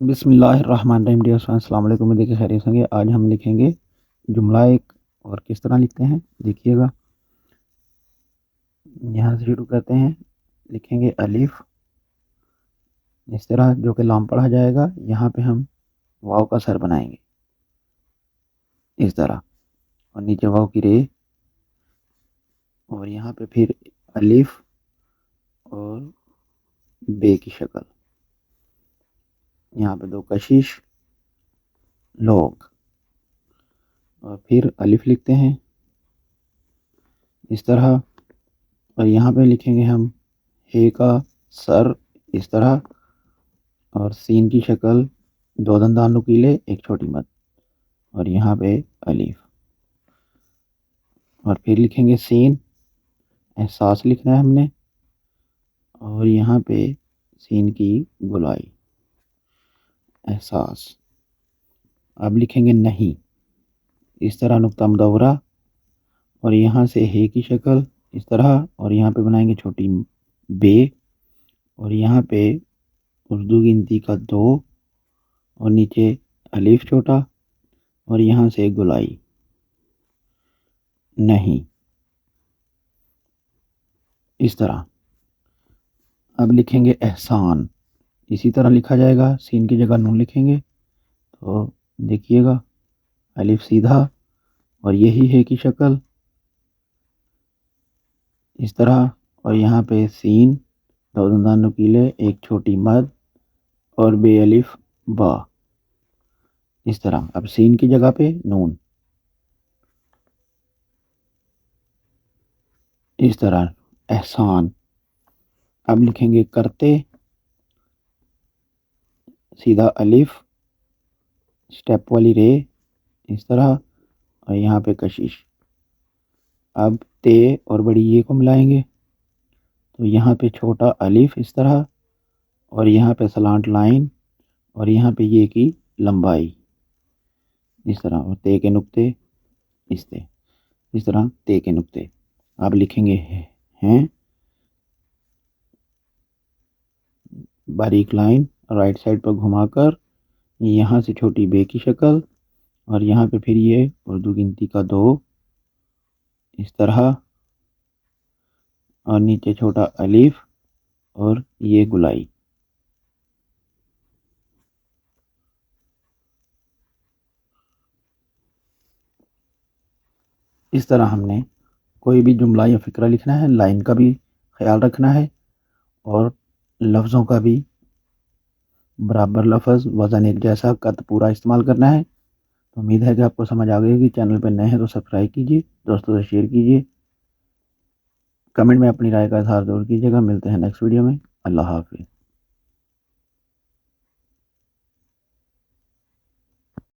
بسم اللہ الرحمن الرحیم۔ ڈیئر فرینڈز، السلام علیکم، امید ہے کہ خیریت سے ہوں گے۔ آج ہم لکھیں گے جملہ ایک، اور کس طرح لکھتے ہیں دیکھیے گا۔ یہاں سے شروع کرتے ہیں، لکھیں گے الف اس طرح جو کہ لام پڑھا جائے گا۔ یہاں پہ ہم واو کا سر بنائیں گے اس طرح، اور نیچے واو کی رے، اور یہاں پہ پھر الف اور بے کی شکل، یہاں پہ دو کشش لوگ، اور پھر الف لکھتے ہیں اس طرح، اور یہاں پہ لکھیں گے ہم ہے کا سر اس طرح، اور سین کی شکل، دو دندان نکیلے ایک چھوٹی مد، اور یہاں پہ الف، اور پھر لکھیں گے سین، احساس لکھنا ہے ہم نے، اور یہاں پہ سین کی گلائی احساس۔ اب لکھیں گے نہیں اس طرح نقطہ مدورہ، اور یہاں سے ہے کی شکل اس طرح، اور یہاں پہ بنائیں گے چھوٹی بے، اور یہاں پہ اردو گنتی کا 2، اور نیچے الف چھوٹا، اور یہاں سے گلائی نہیں اس طرح۔ اب لکھیں گے احسان، اسی طرح لکھا جائے گا، سین کی جگہ نون لکھیں گے، تو دیکھیے گا الف سیدھا، اور یہی ہے کی شکل اس طرح، اور یہاں پہ سین، دو دندان نکیلے ایک چھوٹی مد، اور بے الف با اس طرح۔ اب سین کی جگہ پہ نون اس طرح، احسان۔ اب لکھیں گے کرتے، سیدھا الف، سٹیپ والی رے اس طرح، اور یہاں پہ کشش۔ اب تے اور بڑی یہ کو ملائیں گے، تو یہاں پہ چھوٹا الف اس طرح، اور یہاں پہ سلانٹ لائن، اور یہاں پہ یہ کی لمبائی اس طرح، اور تے کے نقطے اس طرح تے کے نقطے۔ اب لکھیں گے ہیں، باریک لائن رائٹ سائڈ پر گھما کر، یہاں سے چھوٹی بے کی شکل، اور یہاں پہ پھر یہ اردو گنتی کا 2 اس طرح، اور نیچے چھوٹا الف، اور یہ گلائی اس طرح۔ ہم نے کوئی بھی جملہ یا فقرہ لکھنا ہے، لائن کا بھی خیال رکھنا ہے، اور لفظوں کا بھی برابر لفظ وزن ایک جیسا قد پورا استعمال کرنا ہے۔ تو امید ہے کہ آپ کو سمجھ آ گئی ہوگی۔ چینل پہ نئے ہیں تو سبسکرائب کیجیے، دوستوں سے شیئر کیجیے، کمنٹ میں اپنی رائے کا اظہار ضرور کیجیے گا۔ ملتے ہیں نیکسٹ ویڈیو میں، اللہ حافظ۔